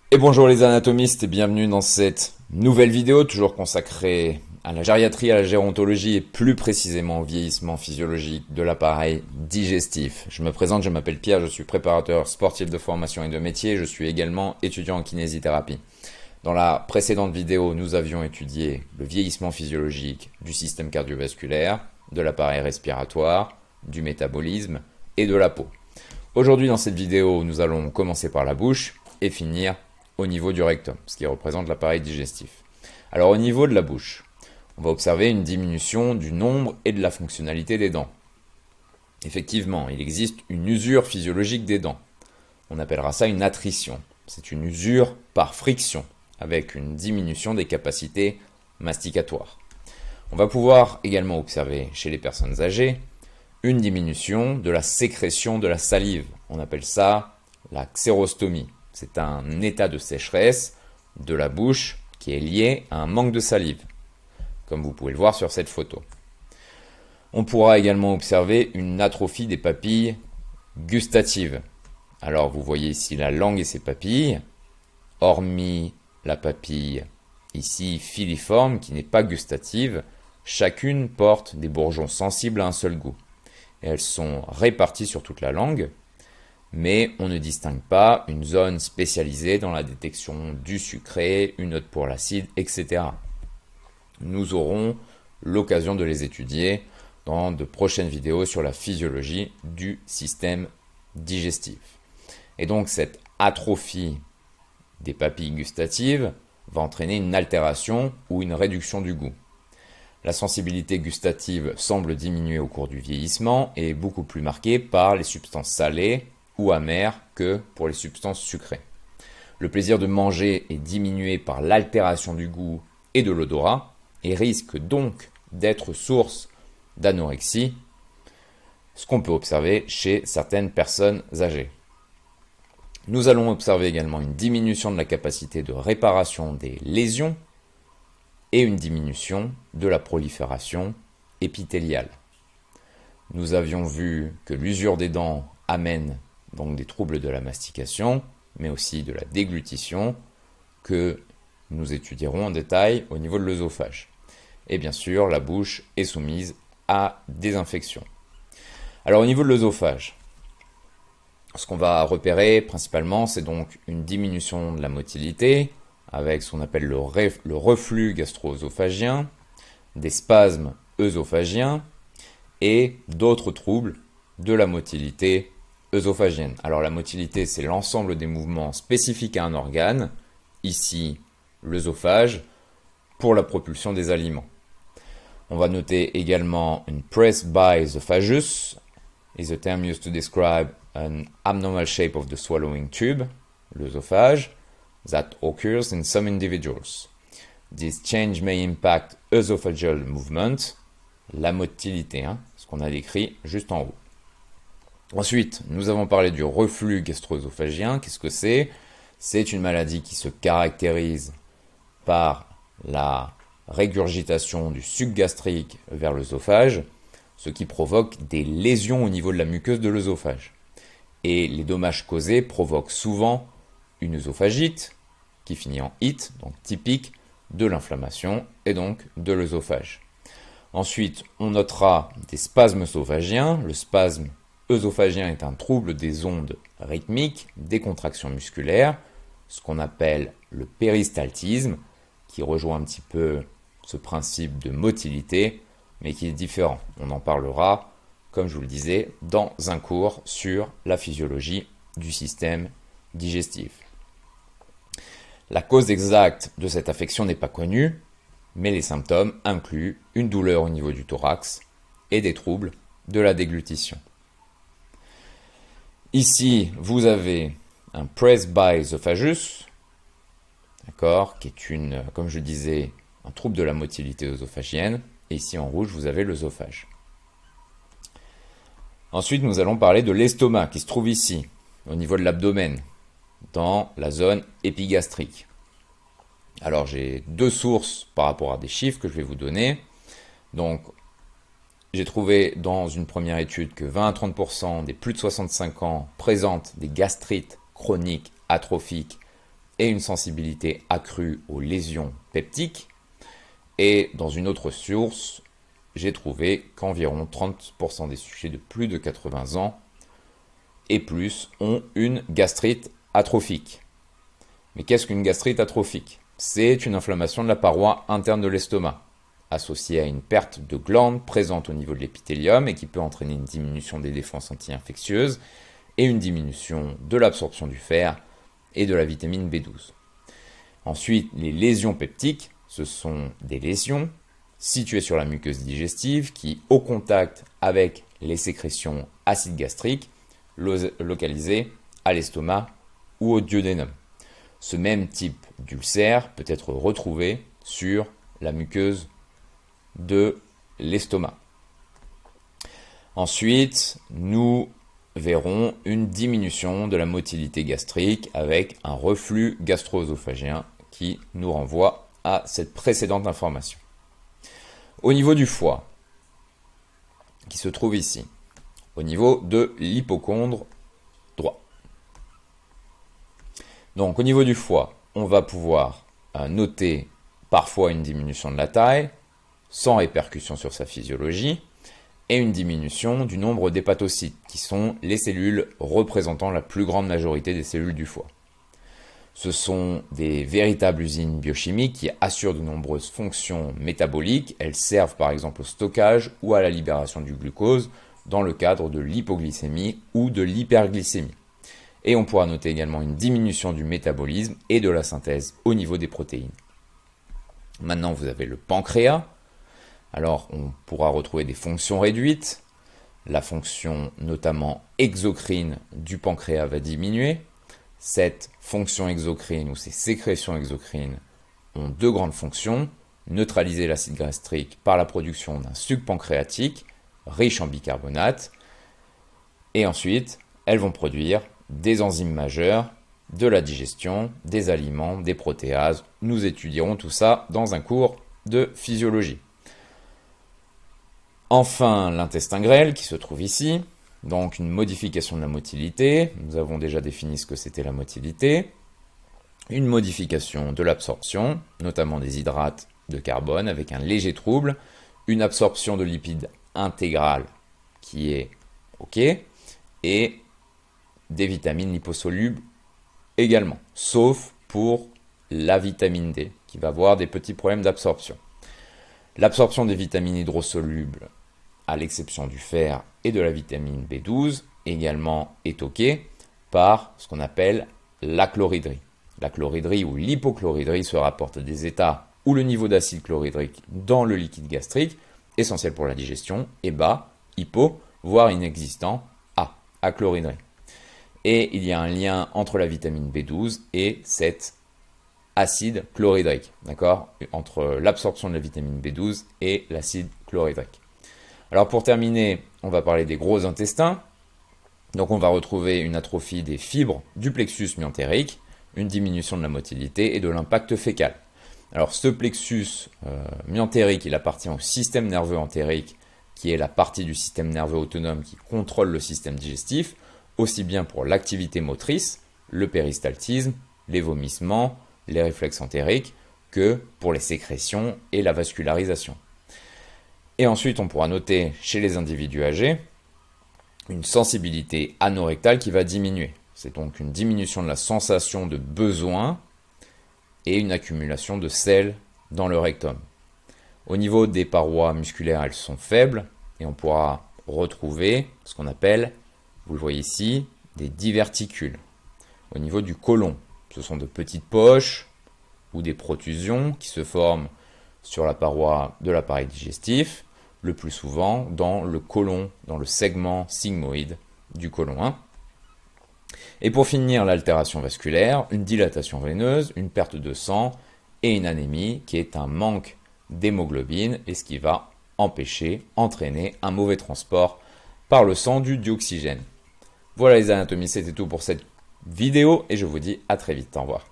Et bonjour les anatomistes et bienvenue dans cette nouvelle vidéo toujours consacrée à la gériatrie, à la gérontologie et plus précisément au vieillissement physiologique de l'appareil digestif. Je me présente, je m'appelle Pierre, je suis préparateur sportif de formation et de métier, je suis également étudiant en kinésithérapie. Dans la précédente vidéo, nous avions étudié le vieillissement physiologique du système cardiovasculaire, de l'appareil respiratoire, du métabolisme et de la peau. Aujourd'hui dans cette vidéo, nous allons commencer par la bouche et finir au niveau du rectum, ce qui représente l'appareil digestif. Alors au niveau de la bouche, on va observer une diminution du nombre et de la fonctionnalité des dents. Effectivement, il existe une usure physiologique des dents. On appellera ça une attrition. C'est une usure par friction, avec une diminution des capacités masticatoires. On va pouvoir également observer chez les personnes âgées une diminution de la sécrétion de la salive. On appelle ça la xérostomie. C'est un état de sécheresse de la bouche qui est lié à un manque de salive, comme vous pouvez le voir sur cette photo. On pourra également observer une atrophie des papilles gustatives. Alors vous voyez ici la langue et ses papilles, hormis la papille ici filiforme qui n'est pas gustative, chacune porte des bourgeons sensibles à un seul goût. Et elles sont réparties sur toute la langue, mais on ne distingue pas une zone spécialisée dans la détection du sucré, une autre pour l'acide, etc. Nous aurons l'occasion de les étudier dans de prochaines vidéos sur la physiologie du système digestif. Et donc cette atrophie des papilles gustatives va entraîner une altération ou une réduction du goût. La sensibilité gustative semble diminuer au cours du vieillissement et est beaucoup plus marquée par les substances salées ou amères que pour les substances sucrées. Le plaisir de manger est diminué par l'altération du goût et de l'odorat et risque donc d'être source d'anorexie, ce qu'on peut observer chez certaines personnes âgées. Nous allons observer également une diminution de la capacité de réparation des lésions et une diminution de la prolifération épithéliale. Nous avions vu que l'usure des dents amène donc des troubles de la mastication, mais aussi de la déglutition, que nous étudierons en détail au niveau de l'œsophage. Et bien sûr, la bouche est soumise à des infections. Alors au niveau de l'œsophage, ce qu'on va repérer principalement, c'est donc une diminution de la motilité, avec ce qu'on appelle le reflux gastro-œsophagien, des spasmes œsophagiens et d'autres troubles de la motilité œsophagienne. Alors la motilité, c'est l'ensemble des mouvements spécifiques à un organe, ici l'œsophage, pour la propulsion des aliments. On va noter également une press by esophagus, is a term used to describe an abnormal shape of the swallowing tube, l'œsophage, that occurs in some individuals. This change may impact esophageal movement, la motilité, ce qu'on a décrit juste en haut. Ensuite, nous avons parlé du reflux gastro-œsophagien. Qu'est-ce que c'est? C'est une maladie qui se caractérise par la régurgitation du suc gastrique vers l'œsophage, ce qui provoque des lésions au niveau de la muqueuse de l'œsophage. Et les dommages causés provoquent souvent une œsophagite, qui finit en ite, donc typique de l'inflammation et donc de l'œsophage. Ensuite, on notera des spasmes œsophagiens. Le spasme œsophagien est un trouble des ondes rythmiques, des contractions musculaires, ce qu'on appelle le péristaltisme, qui rejoint un petit peu ce principe de motilité, mais qui est différent. On en parlera, comme je vous le disais, dans un cours sur la physiologie du système digestif. La cause exacte de cette affection n'est pas connue, mais les symptômes incluent une douleur au niveau du thorax et des troubles de la déglutition. Ici, vous avez un press by esophagus, d'accord, qui est comme je disais, un trouble de la motilité œsophagienne. Et ici en rouge, vous avez l'œsophage. Ensuite, nous allons parler de l'estomac qui se trouve ici, au niveau de l'abdomen, dans la zone épigastrique. Alors, j'ai deux sources par rapport à des chiffres que je vais vous donner. Donc, j'ai trouvé dans une première étude que 20 à 30% des plus de 65 ans présentent des gastrites chroniques atrophiques et une sensibilité accrue aux lésions peptiques. Et dans une autre source, j'ai trouvé qu'environ 30% des sujets de plus de 80 ans et plus ont une gastrite atrophique. Mais qu'est-ce qu'une gastrite atrophique? C'est une inflammation de la paroi interne de l'estomac, associée à une perte de glandes présente au niveau de l'épithélium et qui peut entraîner une diminution des défenses anti-infectieuses et une diminution de l'absorption du fer et de la vitamine B12. Ensuite, les lésions peptiques, ce sont des lésions situées sur la muqueuse digestive qui, au contact avec les sécrétions acides gastriques, localisées à l'estomac ou au duodénum. Ce même type d'ulcère peut être retrouvé sur la muqueuse de l'estomac. Ensuite, nous verrons une diminution de la motilité gastrique avec un reflux gastro-œsophagien qui nous renvoie à cette précédente information. Au niveau du foie, qui se trouve ici, au niveau de l'hypochondre droit. Donc au niveau du foie, on va pouvoir noter parfois une diminution de la taille, sans répercussion sur sa physiologie, et une diminution du nombre d'hépatocytes, qui sont les cellules représentant la plus grande majorité des cellules du foie. Ce sont des véritables usines biochimiques qui assurent de nombreuses fonctions métaboliques. Elles servent par exemple au stockage ou à la libération du glucose dans le cadre de l'hypoglycémie ou de l'hyperglycémie. Et on pourra noter également une diminution du métabolisme et de la synthèse au niveau des protéines. Maintenant, vous avez le pancréas. Alors, on pourra retrouver des fonctions réduites. La fonction notamment exocrine du pancréas va diminuer. Cette fonction exocrine ou ces sécrétions exocrines ont deux grandes fonctions. Neutraliser l'acide gastrique par la production d'un suc pancréatique riche en bicarbonate. Et ensuite, elles vont produire des enzymes majeures, de la digestion, des aliments, des protéases. Nous étudierons tout ça dans un cours de physiologie. Enfin, l'intestin grêle qui se trouve ici, donc une modification de la motilité. Nous avons déjà défini ce que c'était la motilité. Une modification de l'absorption, notamment des hydrates de carbone avec un léger trouble. Une absorption de lipides intégrale qui est OK. Et des vitamines liposolubles également, sauf pour la vitamine D, qui va avoir des petits problèmes d'absorption. L'absorption des vitamines hydrosolubles, à l'exception du fer et de la vitamine B12, également est OK par ce qu'on appelle la chlorhydrie. La chlorhydrie ou l'hypochloridrie se rapporte à des états où le niveau d'acide chlorhydrique dans le liquide gastrique, essentiel pour la digestion, est bas, hypo, voire inexistant, achlorhydrie. Et il y a un lien entre la vitamine B12 et cet acide chlorhydrique, d'accord, entre l'absorption de la vitamine B12 et l'acide chlorhydrique. Alors pour terminer, on va parler des gros intestins. Donc on va retrouver une atrophie des fibres du plexus myentérique, une diminution de la motilité et de l'impact fécal. Alors ce plexus myentérique, il appartient au système nerveux entérique, qui est la partie du système nerveux autonome qui contrôle le système digestif, aussi bien pour l'activité motrice, le péristaltisme, les vomissements, les réflexes entériques, que pour les sécrétions et la vascularisation. Et ensuite, on pourra noter chez les individus âgés une sensibilité anorectale qui va diminuer. C'est donc une diminution de la sensation de besoin et une accumulation de sel dans le rectum. Au niveau des parois musculaires, elles sont faibles et on pourra retrouver ce qu'on appelle, vous le voyez ici, des diverticules. Au niveau du côlon, ce sont de petites poches ou des protusions qui se forment sur la paroi de l'appareil digestif, le plus souvent dans le côlon, dans le segment sigmoïde du côlon 1. Et pour finir, l'altération vasculaire, une dilatation veineuse, une perte de sang et une anémie qui est un manque d'hémoglobine et ce qui va entraîner un mauvais transport par le sang du dioxygène. Voilà les anatomies, c'était tout pour cette vidéo et je vous dis à très vite. Au revoir.